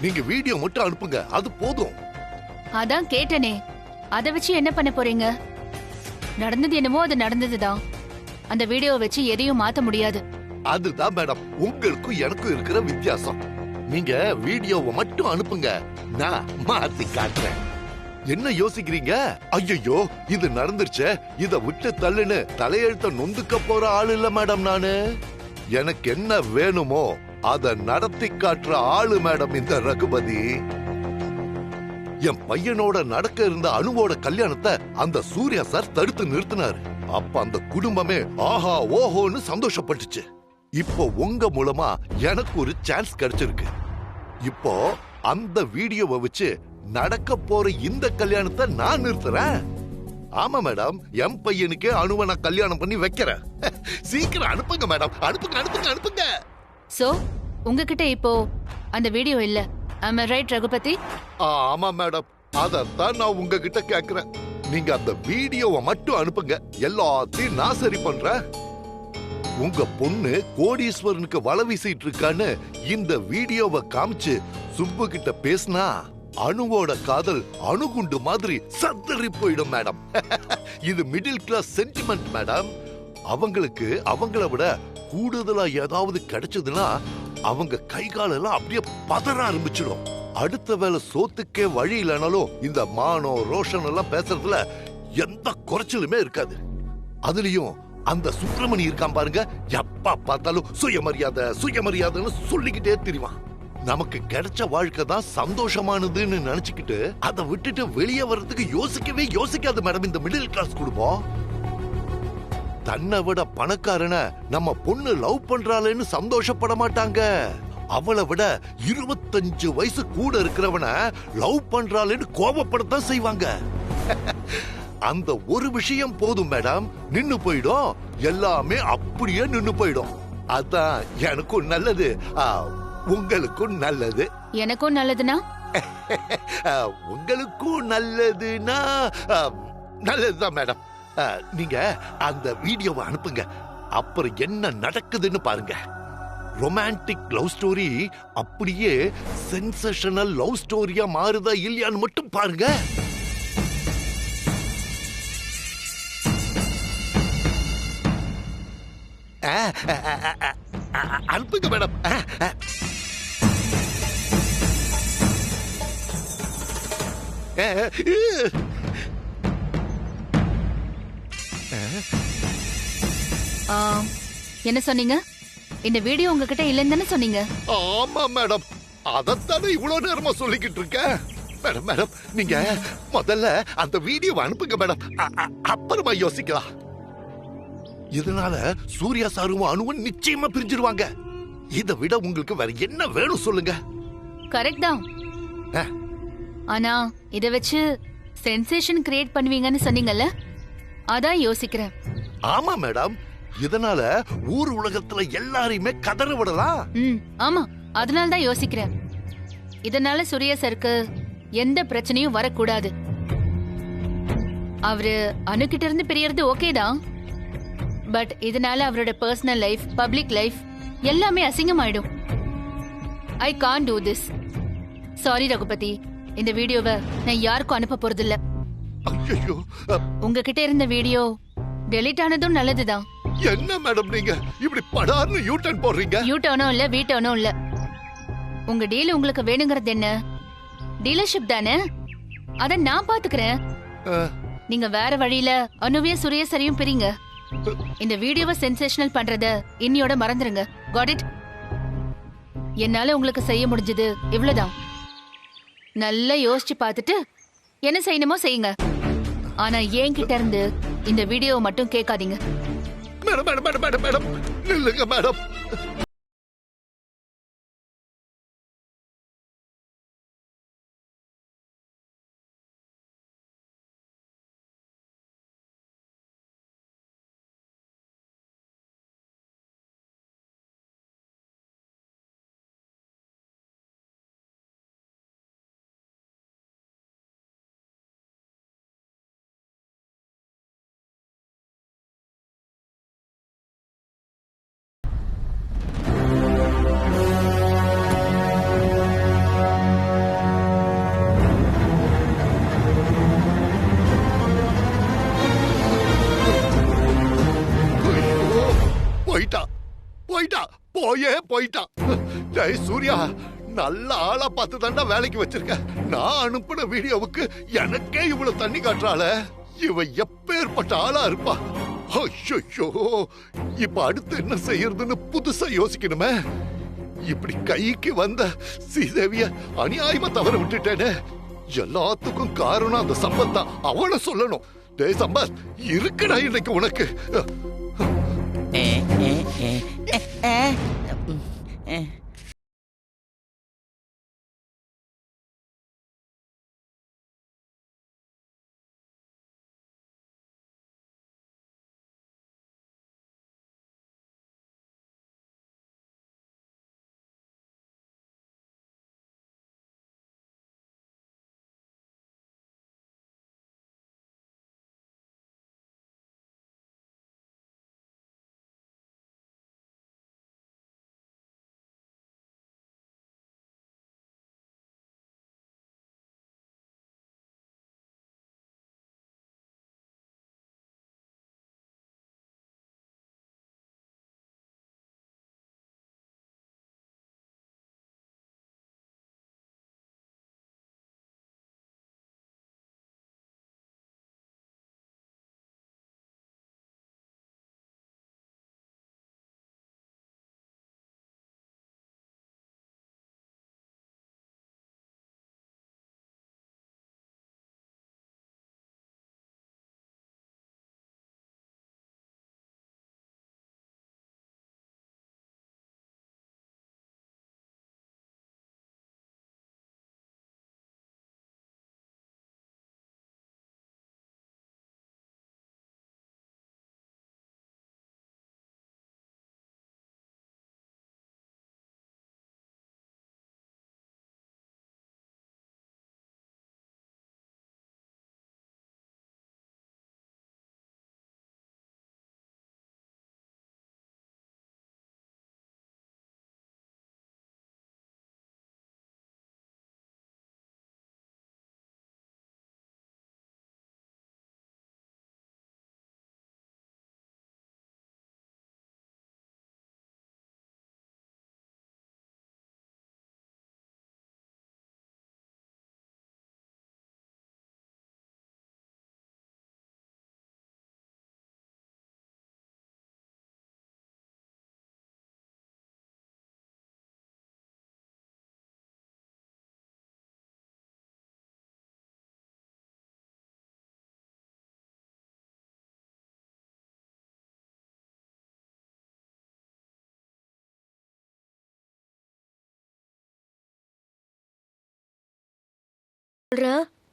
நீங்க வீடியோ மட்டும் அனுப்புங்க, அது போதும். அதான் கேட்டனே, அத வச்சு என்ன பண்ண போறீங்க? நடந்தது என்னமோ அது நடந்ததுதான். அந்த வீடியோவை வச்சு எதையும் மாத்த முடியாது. அதுதான் மேடம் உங்களுக்கும் எனக்கும் இருக்கிற வித்தியாசம். நீங்க வீடியோவை மட்டும் அனுப்புங்க, நான் மாத்தி காட்டுறேன். என்ன யோசிக்கிறீங்க? ஐயோ இது நடந்துருச்சே, இத விட்டு தள்ளுன்னு தலையெழுத்த நொந்துக்க போற ஆள் இல்ல மேடம் நானு. எனக்கு என்ன வேணுமோ அத நடத்தி காட்டுற ஆளு மேடம் இந்த ரகுபதி. என் பையனோட நடக்க இருந்த அனுவோட கல்யாணத்தை அந்த சூர்யா சார் தடுத்து நிறுத்தினாரு. அப்ப அந்த குடும்பமே ஆஹா ஓஹோன்னு சந்தோஷப்பட்டுச்சு. இப்போ உங்க மூலமா எனக்கு ஒரு சான்ஸ் கிடைச்சிருக்கு. இப்போ அந்த வீடியோவை வச்சு நடக்க போற இந்த கல்யாணத்தை நான் நிறுத்துறேன். ஆமா மேடம், என் பையனுக்கே அனுவை நான் கல்யாணம் பண்ணி வைக்கிறேன். சீக்கிரம் அனுப்புங்க மேடம், அனுப்புங்க அனுப்புங்க அனுப்புங்க. சோ உங்ககிட்ட இப்போ அந்த வீடியோ இல்ல, am I right ரகுபதி? ஆமா மேடம், அதத்தான் நான் உங்ககிட்ட கேக்குறேன். நீங்க அந்த வீடியோவை மட்டும் அனுப்புங்க, எல்லாத்தையும் நான் சரி பண்றேன். உங்க பொண்ணு கோடீஸ்வரனுக்கு வலை வீசிட்டு இருக்கான்னு இந்த வீடியோவை காமிச்சு சுப்பு கிட்ட பேசினா அணுவோட காதல் அணுகுண்டு மாதிரி சத்தறி போயிடும் மேடம். இது மிடில் கிளாஸ் சென்டிமெண்ட் மேடம். அவங்களுக்கு அவங்கள விட கூடுதலா ஏதாவது கிடைச்சதுன்னா அவங்க கை காலெல்லாம் அப்படியே பதற ஆரம்பிச்சிடும். அடுத்த வேளை சோத்துக்கே வழி இல்லைனாலும் இந்த மானோ ரோஷன் எல்லாம் பேசுறதுல எந்த குறைச்சலுமே இருக்காது. அதுலயும் அந்த சுப்பிரமணி இருக்கான் பாருங்க, எப்ப பார்த்தாலும் சுயமரியாதை சுயமரியாதைன்னு சொல்லிக்கிட்டே தெரியுமா. நமக்கு கிடைச்ச வாழ்க்கை தான் சந்தோஷமானதுன்னு நினைச்சுக்கிட்டு அதை விட்டுட்டு வெளியே வர்றதுக்கு யோசிக்கவே யோசிக்காது மேடம் இந்த மிடில் கிளாஸ் குடும்பம். தன்னை விட பணக்காரன நம்ம பொண்ணு லவ் பண்றாளேன்னு சந்தோஷப்பட மாட்டாங்க. அவளை விட 25 வயசு கூட இருக்கிறவன லவ் பண்றாளேன்னு கோபப்படத்தான் செய்வாங்க. அந்த ஒரு விஷயம் போதும் மேடம், நின்னு போயிடும், எல்லாமே அப்படியே நின்னு போயிடும். அதான் எனக்கும் நல்லது, உங்களுக்கும் நல்லது. எனக்கும் நல்லதுனா உங்களுக்கும் நல்லதுன்னா நல்லதுதான் மேடம். நீங்க அந்த வீடியோவை அனுப்புங்க, அப்புறம் என்ன நடக்குதுன்னு பாருங்க. ரொமான்டிக் லவ் ஸ்டோரி அப்படியே சென்சேஷனல் லவ் ஸ்டோரியா மாறுதா இல்லையான்னு மட்டும் பாருங்க. அனுப்புங்க மேடம். என்ன சொன்னீங்க? இந்த வீடியோ உங்ககிட்ட இல்லைன்னு தானே சொன்னீங்க? ஆமா மேடம், அதத்தானே இவ்வளவு நேரமா சொல்லிக்கிட்டு இருக்கேன். மேடம் மேடம் நீங்க முதல்ல அந்த வீடியோவை அனுப்புங்க மேடம், அப்புறமா யோசிக்கலாம். இதனால சூர்யா சாரும் அனுவும் நிச்சயமா பிரிஞ்சிருவாங்க. இதை விட உங்களுக்கு வேற என்ன வேணும் சொல்லுங்க. கரெக்ட் தான். ஆனா இத வச்சு சென்சேஷன் கிரியேட் பண்ணுவீங்கன்னு சொன்னீங்கல்ல, அதான் யோசிக்கிறேன். ஆமா மேடம், இதனால ஊர் உலகத்துல எல்லாரையுமே கதற விடலாம். ஆமா, அதனால தான் யோசிக்கிறேன். இதனால சூர்யா சாருக்கு எந்த பிரச்சனையும் வரக்கூடாது. அவரு அனுகிட்ட இருந்து பிரியறது ஓகே தான், பட் இதனால அவரோட பர்சனல் லைஃப், பப்ளிக் லைஃப் எல்லாமே அசிங்கமாயிடும். I can't do this. Sorry Raghupathi, இந்த வீடியோவை நான் யாருக்கும் அனுப்ப போறதில்ல. ஐயோ, உங்ககிட்ட இருந்த வீடியோ டெலீட் ஆனதும் நல்லதுதான். என்ன மேடம் நீங்க இப்படி படார்னு யூ டர்ன் போடுறீங்க? யூ டர்னும் இல்ல, வீ டர்னும் இல்ல. உங்க டீல் உங்களுக்கு வேணுங்கிறது என்ன? டீலர்ஷிப் தானே, அத நான் பாத்துக்கிறேன். நீங்க வேற வழியில அனுவையும் சுரேசரையும் பிரிங்க. இந்த வீடியோவை சென்சேஷனல் பண்றத இன்னியோட மறந்துருங்க. Got it? என்னால உங்களுக்கு செய்ய முடிஞ்சது இவ்வளவுதான். நல்லா யோசிச்சு பார்த்துட்டு என்ன செய்யணுமோ செய்யுங்க. ஆனா என்கிட்ட இருந்து இந்த வீடியோவை மட்டும் கேட்காதீங்க. Madam madam madam madam madam நில்லுங்க மேடம். போயிட்டான். ஜெய் சூர்யா, நல்ல ஆளா பார்த்து தாண்டா வேலைக்கு வச்சிருக்க. நான் அனுப்புன வீடியோவுக்கு எனக்கே இவ்வளவு தண்ணி காட்டுறாள. இவ எப்பேற்பட்ட ஆளா இருப்பா. ஐயோ, இப்ப அடுத்து என்ன செய்யறதுன்னு புதுசா யோசிக்கணுமே. இப்படி கைக்கு வந்த ஸ்ரீதேவிய அநியாயமா தவற விட்டுட்டேனே. எல்லாத்துக்கும் காரணம் அந்த சம்பத் தான். அவளை சொல்லணும். டேய் சம்பத், இருக்குடா இன்னைக்கு உனக்கு.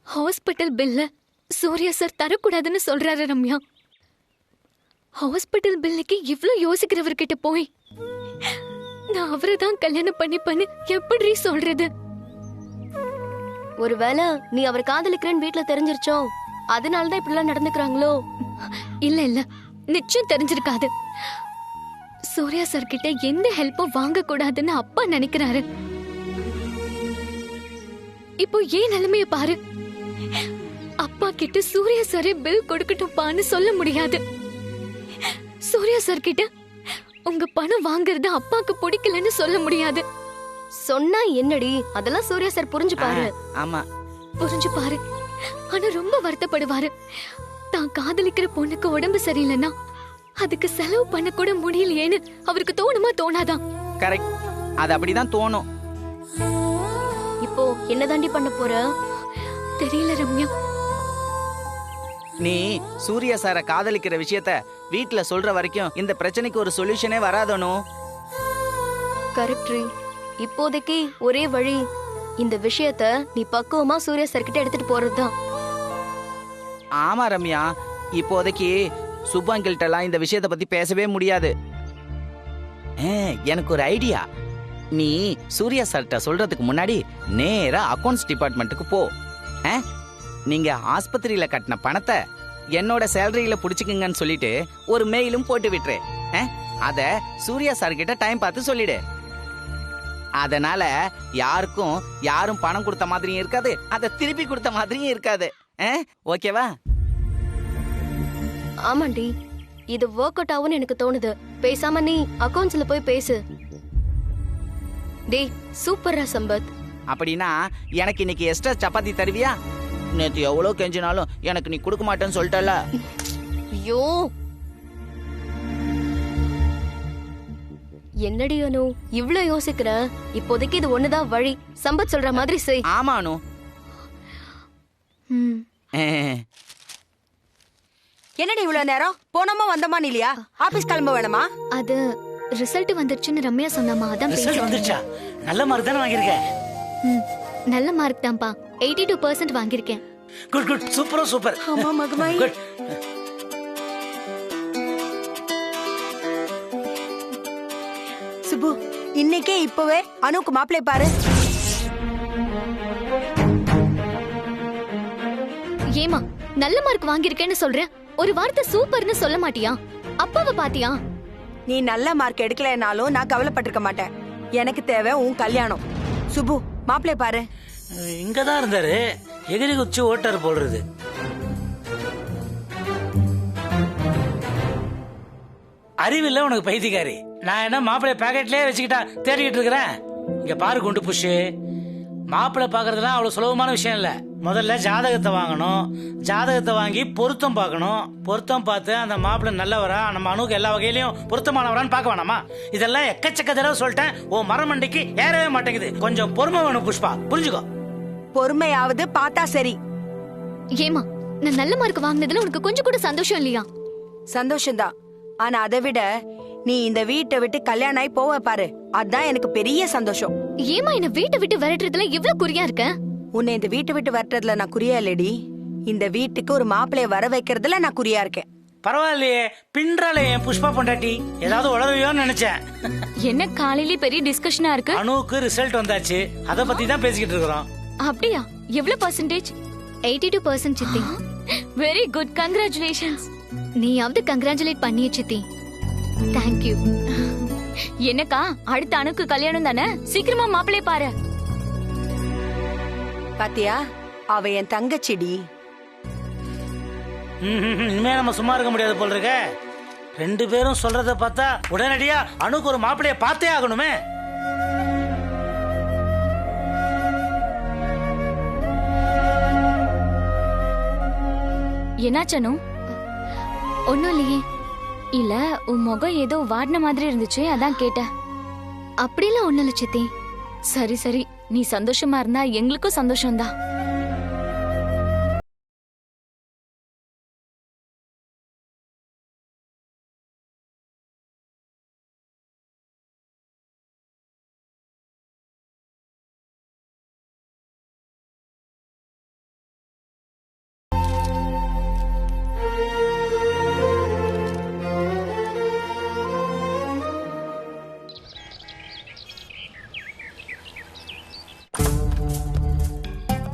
ஹாஸ்பிட்டல் பில்ல சூர்யா சார் தரக்கூடாதுன்னு சொல்றாரு ரம்யா. ஹாஸ்பிட்டல் பில்லுக்கு இவ்ளோ யோசிக்கிறவர்கிட்ட போய் நான் அவரை தான் கல்யாணம் பண்ணிப்பேன்னு எப்படி சொல்றது? ஒருவேளை நீ அவர் காதலிக்கிறேன்னு வீட்டுல தெரிஞ்சிருச்சோ, அதனாலதான் இப்படி எல்லாம் நடந்துக்கிறாங்களோ? இல்ல இல்ல, நிச்சயம் தெரிஞ்சிருக்காது. சூர்யா சார் கிட்ட எந்த ஹெல்ப்பும் வாங்க கூடாதுன்னு அப்பா நினைக்கிறாரு. இப்போ ஏன் நிலைமைய பாரு. அப்பா கிட்ட சூர்யா சாரே பில் கொடுக்கட்டும்பான்னு சொல்ல முடியாது. சூர்யா சார் கிட்ட உங்க பணம் வாங்குறது அப்பாக்கு பிடிக்கலன்னு சொல்ல முடியாது. சொன்னா என்னடி, அதெல்லாம் சூர்யா சார் புரிஞ்சு பாரு. ஆமா, புரிஞ்சு பாரு. ஆனா ரொம்ப வருத்தப்படுவாரு. தான் காதலிக்கிற பொண்ணுக்கு உடம்பு சரியில்லைன்னா அதுக்கு செலவு பண்ண கூட முடியலையேன்னு அவருக்கு தோணுமா தோணாதான்? கரெக்ட், அது அப்படிதான் தோணும். இப்போ என்ன தாண்டி பண்ண போற? தெரியல ரம்யா. நீ சூர்யா சார காதலிக்கிற விஷயத்த வீட்ல சொல்ற வரைக்கும் இந்த பிரச்சனைக்கு ஒரு சொல்யூஷனே வராதனோ. கரெக்ட். இப்போதைக்கு ஒரே வழி, இந்த விஷயத்த நீ பக்குவமா சூர்யா சார் கிட்ட எடுத்துட்டு போறதுதான். ஆமா ரம்யா, இப்போதைக்கு சுப்பாங்கிட்ட எல்லாம் இந்த விஷயத்த பத்தி பேசவே முடியாது. எனக்கு ஒரு ஐடியா. நீ சூர்யா சார்ட்ட சொல்றதுக்கு முன்னாடி நேரா அக்கவுண்ட்ஸ் டிபார்ட்மெண்ட்டுக்கு போ. நீங்க ஆஸ்பத்திரியில கட்டின பணத்தை என்னோட சேலரியில புடிச்சுக்குங்கன்னு சொல்லிட்டு ஒரு மெயிலும் போட்டு விட்டுரு. அத சூர்யா சார் கிட்ட டைம் பார்த்து சொல்லிடு. அதனால யாரும் பணம் கொடுத்த மாதிரியும் இருக்காது, அதை திருப்பி கொடுத்த மாதிரியும் இருக்காது. ஓகேவா? ஆமாண்டி, இது ஒர்க் அவுட் ஆகும்னு எனக்கு தோணுது. பேசாம நீ அக்கவுண்ட்ஸ்ல போய் பேசு. டேய் சூப்பர்ரா சம்பத். அப்படின்னா எனக்கு இன்னைக்கு எக்ஸ்ட்ரா சப்பாத்தி தருவியா? நேத்து எவ்வளவு கெஞ்சினாலும் எனக்கு நீ கொடுக்க மாட்டேன்னு சொல்லிட்டல. ஐயோ என்னடி அனு இவ்ளோ யோசிக்கிற? இப்போதைக்கு இது ஒண்ணுதான் வழி. சம்பத் சொல்ற மாதிரி செய். ஆமா அனு. என்னடி இவ்வளவு நேரம் போனோமா வந்தோமா இல்லையா? ஆபீஸ் கிளம்ப வேணுமா? அது ரிசல்ட் வந்துருச்சுன்னு ரம்யா சொன்னாமா, அதான் ரிசல்ட் பேசுறேன். வந்துச்சா? நல்ல மார்க் தானே வாங்கியிருக்க. ம், நல்ல மார்க் தான்ப்பா. 82% வாங்கியிருக்கேன். குட் குட், சூப்பரோ சூப்பர். ஆமா மகமாயி. குட். சுப்பு, இன்னைக்கே இப்பவே அனுக்கு மாப்பிள்ளை பாரு. ஏமா நல்ல மார்க் வாங்கியிருக்கேன்னு சொல்றேன், ஒரு வார்த்தை சூப்பர்னு சொல்ல மாட்டியா? அப்பாவை பாத்தியா? நீ நல்ல மார்க் எடுக்கலைனாலும் நான் கவலைப்பட்டிருக்க மாட்டேன். எனக்கு தேவை உன் கல்யாணம். சுப்பு, மாப்பிள்ளை பாரு. இங்கதான் இருந்தாரு, எகிரி குச்சி ஓட்டாரு போடுறது. அறிவில்ல உனக்கு பைத்தியக்காரி. நான் என்ன மாப்பிள்ளை பாக்கெட்லயே வச்சுக்கிட்டா தேடிக்கிட்டு இருக்கிறேன். இங்க பாரு குண்டு புஷு, மாப்பிள்ளை பாக்குறதுலாம் அவ்வளவு சுலபமான விஷயம் இல்ல. முதல்ல ஜாதகத்தை வாங்கணும், ஜாதகத்தை வாங்கி பொருத்தம் பார்க்கணும், பொருத்தம் பார்த்து அந்த மாப்பிள்ளை நல்லவரா, நம்ம அணுக்கு எல்லா வகையிலயும் பொருத்தமானவரான்னு பார்க்க வேணாமா? இதெல்லாம் எக்கச்சக்க தடவை சொல்லிட்டேன், ஓ மரமண்டைக்கு ஏறவே மாட்டேங்குது. கொஞ்சம் பொறுமை வேணும் புஷ்பா, புரிஞ்சுக்கோ. பொறுமையாவது பார்த்தா சரி. ஏமா நான் நல்ல மார்க் வாங்கினதுல உனக்கு கொஞ்சம் கூட சந்தோஷம் இல்லையா? சந்தோஷம்தான், ஆனா அதை விட நீ இந்த வீட்டை விட்டு கல்யாணம் ஆகி போவ பாரு, அதான் எனக்கு பெரிய சந்தோஷம். ஏமா என்ன வீட்டை விட்டு விரட்டுறதுல இவ்ளோ குறியா இருக்க? உன்னை இந்த வீட்டை விட்டு வரட்டுறதுல நான் குறியா இல்லடி, இந்த வீட்டுக்கு ஒரு மாப்பிள்ளைய வர வைக்கிறதுல நான் குறியா இருக்கேன். பரவாயில்லையே, பின்றாலே என் புஷ்பா பொண்டாட்டி, ஏதாவது உளறுவியோன்னு நினைச்சேன். என்ன காலையிலே பெரிய டிஸ்கஷனா இருக்கு? அணுவுக்கு ரிசல்ட் வந்தாச்சு, அத பத்தி தான் பேசிக்கிட்டு இருக்கிறோம். அப்படியா? எவ்வளவு பர்சன்டேஜ்? 82% சித்தி. Very good, congratulations. நீயாவது கங்க்ராச்சுலேட் பண்ணிய சித்தி. Thank you. என்னக்கா அடுத்த அணுக்கு கல்யாணம் தானே, சீக்கிரமா மாப்பிள்ளைய பாரு. பாத்தியா, அவ என் தங்கச்சிடி. இனிமே நம்ம சும்மா இருக்க முடியாது போல இருக்க. ரெண்டு பேரும் சொல்றத பார்த்தா உடனடியா அணுக்கு ஒரு மாப்பிளைய பார்த்தே ஆகணுமே. என்னாச்சனு? ஒன்னும் இல்லையே. இல்ல, உன் முகம் ஏதோ வாடின மாதிரி இருந்துச்சு, அதான் கேட்டேன். அப்படிலாம் ஒண்ணும் இல்ல சித்தி. சரி சரி, நீ சந்தோஷமா இருந்தா எங்களுக்கும் சந்தோஷம்தான்.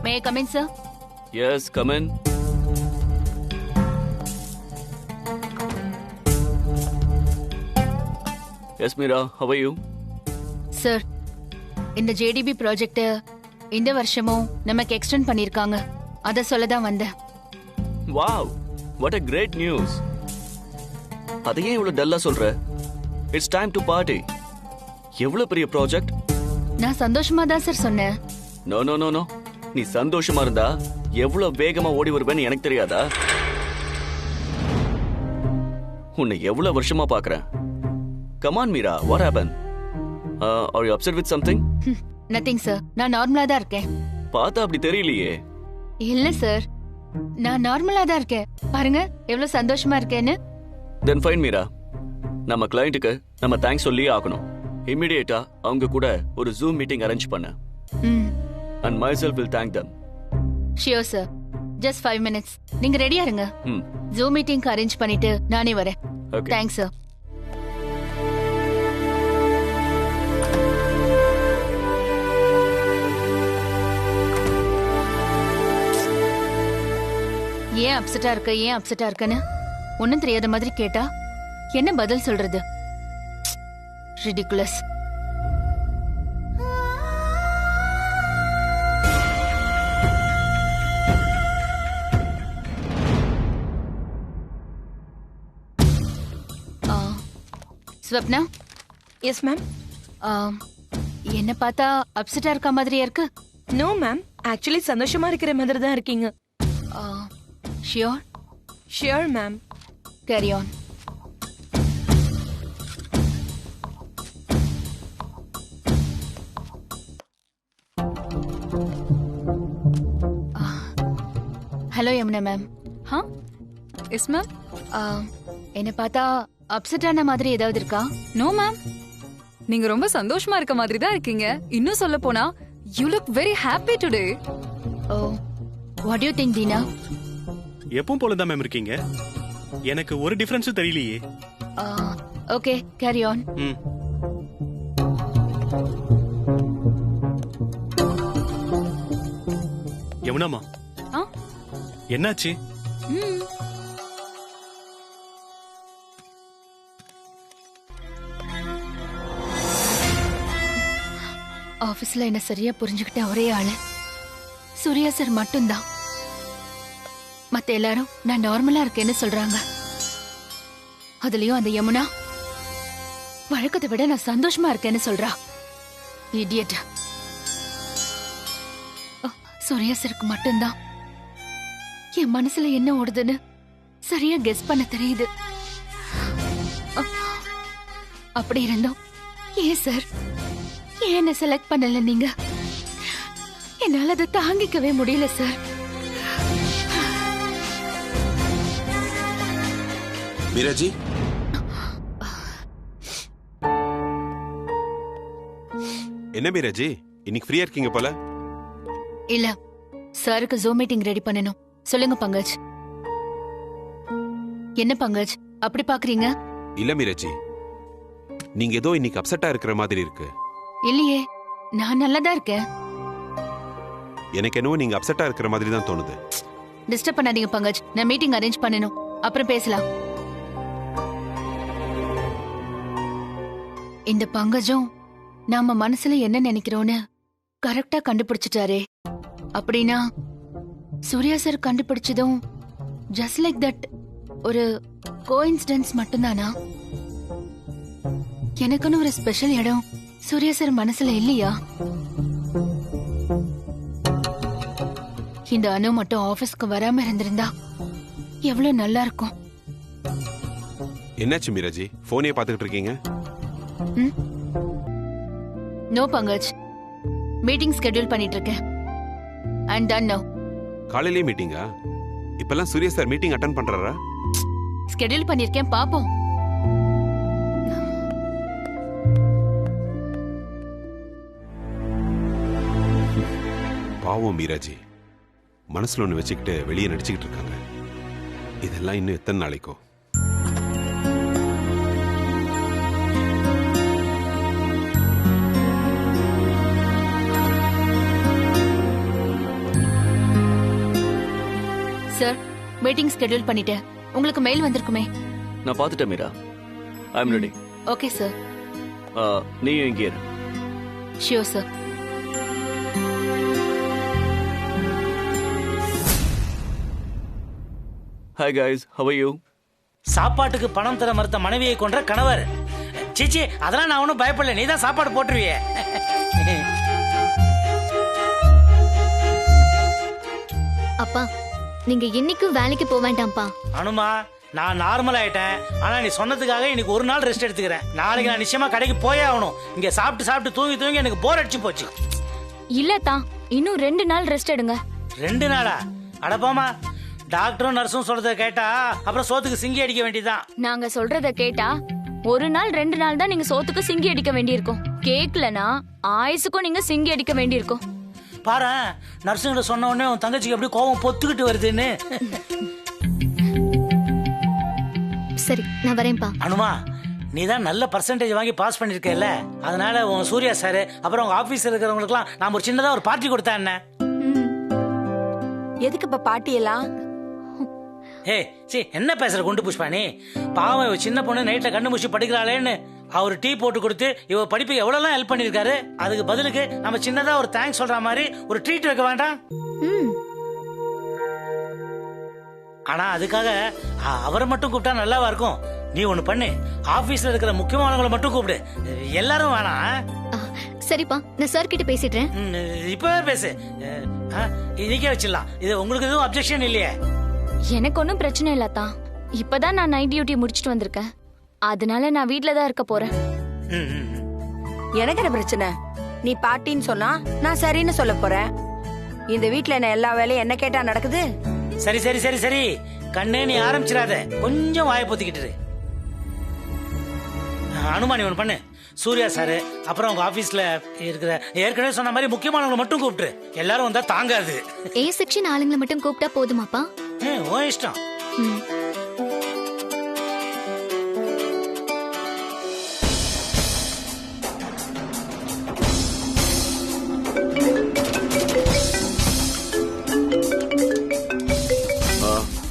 May I come in, sir? Yes, come in. Yes, Meera, how are you? Sir, இந்த ஜேடிபி ப்ராஜெக்ட் இந்த வருஷமும் நமக்கு எக்ஸ்டெண்ட் பண்ணிருக்காங்க. அத சொல்ல தான் வந்தேன். Wow, what a great news. அது ஏன் இவ்வளவு டல்லா சொல்ற? It's time to party. எவ்வளவு பெரிய ப்ராஜெக்ட்? நான் சந்தோஷமா தான் சார் சொன்னேன். No, no, no, no. நீ சந்தோஷமா இருந்தா எவ்வளவு வேகமா ஓடி வருவேன்னு எனக்கு தெரியாதா? உன்னை எவ்வளவு வருஷமா பாக்குறேன். Come on, Meera, what happened? Are you upset with something? Nothing sir, நான் நார்மலா தான் இருக்கேன். பார்த்தா அப்படி தெரியலையே. இல்ல சார், நான் நார்மலா தான் இருக்கேன். பாருங்க எவ்வளவு சந்தோஷமா இருக்கேன்னு. Then fine, Meera. நம்ம கிளையண்ட்டுக்கு நம்ம தேங்க்ஸ் சொல்லியே ஆகணும். இமிடியேட்டா அவங்க கூட ஒரு ஜூம் மீட்டிங் அரேஞ்ச் பண்ண. And myself will thank them. Sure sir. Just 5 minutes. நீங்க ரெடியா இருங்க. ஜூம் மீட்டிங்க்கு அரேஞ்ச் பண்ணிட்டு நானே வரேன். Okay. Thanks sir. ஏன் அப்செட்டா இருக்குன்னு ஒன்னும் தெரியாத மாதிரி கேட்டா என்ன பதில் சொல்றது? ரிடிகுலஸ். ஸ்வப்னா. Yes ma'am. என்ன பார்த்தா அப்செட்டா இருக்க மாதிரியா இருக்கு. நோ மேம், ஆக்சுவலி சந்தோஷமா இருக்கிற மாதிரி தான் இருக்கீங்க. Sure? Sure ma'am. Carry on. Hello Yamuna ma'am. S ma'am. என்ன பார்த்தா அப்செட் ஆன மாதிரி ஏதாவது இருக்கா? நோ மேம், நீங்க ரொம்ப சந்தோஷமா இருக்க மாதிரி தான் இருக்கீங்க. இன்னும் சொல்ல போனா you look very happy today. Oh, what do you think Deena? எப்பவும் போல தான் மேம் இருக்கீங்க. எனக்கு ஒரு டிஃபரன்ஸும் தெரியலையே. Okay, carry on. யமுனாமா, என்னாச்சு? ஆபீஸ்ல என்ன சரியா புரிஞ்சுக்கிட்ட ஒரே ஆளு சூர்யா சார் மட்டும்தான். மத்த எல்லாரும் நான் நார்மலா இருக்கேன்னு சொல்றாங்க. அதுலயும் அந்த யமுனா வழக்கத்தை விட நான் சந்தோஷமா இருக்கேன்னு சொல்றா. இடியட். சூர்யா சாருக்கு மட்டும்தான் என் மனசுல என்ன ஓடுதுன்னு சரியா கெஸ் பண்ண தெரியுது. அப்படி இருந்தோம் ஏன் சார் ஏன் என்ன செலக்ட் பண்ணல நீங்க? என்னால அதை தாங்கிக்கவே முடியல சார். மீராஜி, என்ன மீராஜி, இன்னைக்கு ஃப்ரீயா இருக்கீங்க போல? இல்ல, சாருக்கு ஜூம் மீட்டிங் ரெடி பண்ணனும். சொல்லுங்க பங்கஜ். என்ன பங்கஜ் அப்படி பாக்குறீங்க? இல்ல மீராஜி, நீங்க ஏதோ இன்னைக்கு அப்செட்டா இருக்கிற மாதிரி இருக்கு. இல்லையே, நான் நல்லாதான் இருக்கேன். எனக்கு என்னவோ நீங்க அப்செட்டா இருக்கிற மாதிரி தான் தோணுது. டிஸ்டர்ப் பண்ணாதீங்க பங்கஜ், நான் மீட்டிங் அரேஞ்ச் பண்ணனும். அப்புறம் பேசலாம். இந்த பங்கஜும் நாம மனசுல என்ன நினைக்கிறோன்னு கரெக்டா கண்டுபிடிச்சிட்டாரே. அப்படின்னா சூர்யா சார் கண்டுபிடிச்சதும் ஜஸ்ட் லைக் தட் ஒரு கோஇன்சிடென்ஸ் மட்டும்தானா? எனக்குன்னு ஒரு ஸ்பெஷல் இடம் சூர்யா சார் மனசுல இல்லையா? இந்த அனு மட்டும் ஆபீஸ்க்கு வராம இருந்திருந்தா எவ்வளவு நல்லா இருக்கும். என்னாச்சு மீராஜி, போனே பாத்துக்கிட்டு இருக்கீங்க? நோ பங்கஜ், மீட்டிங் ஸ்கெட்யூல் பண்ணிட்டு இருக்கேன். அண்ட் டன் நவ. காலையிலே மீட்டிங்கா? இப்பெல்லாம் சூர்யா சார் மீட்டிங் அட்டெண்ட் பண்றாரா? ஸ்கெட்யூல் பண்ணிருக்கேன், பாப்போம். பாவம் மீராஜி, மனசுல ஒண்ணு வச்சுக்கிட்டு வெளியே நடிச்சுக்கிட்டு இருக்காங்க. இதெல்லாம் இன்னும் எத்தனை நாளைக்கோ? சார், மீட்டிங் ஸ்கெட்யூல் பண்ணிட்டேன். உங்களுக்கு மெயில் வந்திருக்குமே. நான் பார்த்துட்டேன் மீரா. ஐ அம் ரெடி. Okay sir. நீயும் இங்கே இரு. Sure sir. Hi guys, how are you? சாப்பாட்டுக்கு பணம் தர மறுத்த மனைவியை கொன்ற கணவர். சீச்சி, அதெல்லாம் நான் ஒன்றும் பயப்படல. நீ தான் சாப்பாடு போட்டுருவியே. அப்பா, நீங்க இன்னைக்கும் வேலைக்கு போக வேண்டாம்ப்பா. அனுமா, நான் நார்மல் ஆயிட்டேன். ஆனா நீ சொன்னதுக்காக இன்னைக்கு ஒரு நாள் ரெஸ்ட் எடுத்துக்கிறேன். நாளைக்கு நான் நிச்சயமா கடைக்கு போயே ஆகணும். இங்க சாப்பிட்டு சாப்பிட்டு தூங்கி தூங்கி எனக்கு போர் அடிச்சு போச்சு. இல்லத்தா, இன்னும் 2 நாள் ரெஸ்ட் எடுங்க. 2 நாளா? அடப்பாமா, டாக்டரும் நர்ஸும் சொல்றத கேட்டா அப்புறம் சோத்துக்கு சிங்கி அடிக்க வேண்டியதுதான். நாங்க சொல்றத கேட்டா 1 நாள் 2 நாள் தான் நீங்க சோத்துக்கு சிங்கி அடிக்க வேண்டியிருக்கும். கேக்கலனா ஆயுசுக்கும் நீங்க சிங்கி அடிக்க வேண்டியிருக்கும். பாரு, நர்ஸுங்கிட்ட சொன்ன உடனே உன் தங்கச்சிக்கு எப்படி கோவம் பொத்துக்கிட்டு வருதுன்னு. சரி, நான் வரேன்ப்பா. அனுமா, நீ தான் நல்ல பர்சன்டேஜ் வாங்கி பாஸ் பண்ணிருக்கல, அதனால உன் சூர்யா சார் அப்புறம் உங்க ஆபீஸ்ல இருக்கிறவங்களுக்குலாம் நான் ஒரு சின்னதா ஒரு பார்ட்டி கொடுத்தா என்ன? எதுக்கு இப்ப பார்ட்டி எல்லாம்? ஏய், சீ, என்ன பேசுற குண்டு புஷ்பானி? பாவம், இவ சின்ன பொண்ணு நைட்ல கண்ணு முடிச்சு படிக்கிறாளேன்னு அவர் டீ போட்டு கொடுத்து இவ படிப்புக்கு எவ்வளவு ஹெல்ப் பண்ணிருக்காரு. அதுக்கு பதிலுக்கு நம்ம சின்னதா ஒரு தேங்க்ஸ் சொல்ற மாதிரி ஒரு ட்ரீட் வைக்க வேண்டாம்? ஆனா அதுக்காக அவரை மட்டும் கூப்பிட்டா நல்லாவா இருக்கும்? நீ ஒண்ணு பண்ணு, ஆபீஸ்ல இருக்கிற முக்கியமானவங்களை மட்டும் கூப்பிடு. எல்லாரும் வேணாம். சரிப்பா, நான் சார் கிட்ட பேசிடுறேன். இப்பவே பேசு. இன்னைக்கே வச்சிடலாம். இது உங்களுக்கு எதுவும் அப்செக்ஷன் இல்லையே? எனக்கு ஒன்றும் பிரச்சனை இல்லத்தா. இப்பதான் நான் நைட் டியூட்டி முடிச்சிட்டு வந்திருக்கேன். அதனால நான் வீட்ல தான் இருக்க போறேன். எனக்கு என்ன பிரச்சனை? நீ பாட்டின்னு சொன்னா நான் சரின்னு சொல்ல போறேன். இந்த வீட்ல என்ன எல்லா வேலையும் என்ன கேட்டா நடக்குது? சரி சரி சரி சரி, கண்ணே நீ ஆரம்பிச்சிடாத. கொஞ்சம் வாயை பொத்திக்கிட்டு அனுமானி ஒன்று பண்ணு. சூர்யா சாரு, அப்புறம் உங்க ஆபீஸ்ல இருக்கிற ஏற்கனவே சொன்ன மாதிரி முக்கியமானவங்களை மட்டும் கூப்பிட்டு. எல்லாரும் வந்தா தாங்காது. ஏ செக்ஷன் ஆளுங்களை மட்டும் கூப்பிட்டா போதுமாப்பா? ஓ இஷ்டம்.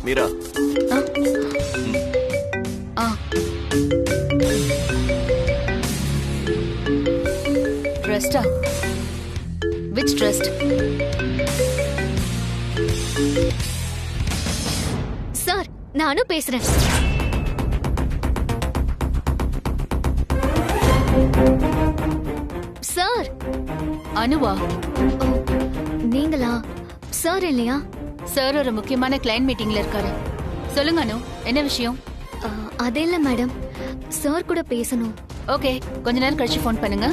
மீரா, ட்ரஸ்டா? Which trust? சார், நானும் பேசுறேன். சார். அனுவா? நீங்களா? சார் இல்லையா? சார் ஒரு முக்கியமான கிளையன்ட் மீட்டிங்ல இருக்காரு. சொல்லுங்க அனு, என்ன விஷயம்? அது இல்ல மேடம், சார் கூட பேசணும். ஓகே, கொஞ்ச நேரம் கழிச்சு ஃபோன் பண்ணுங்க.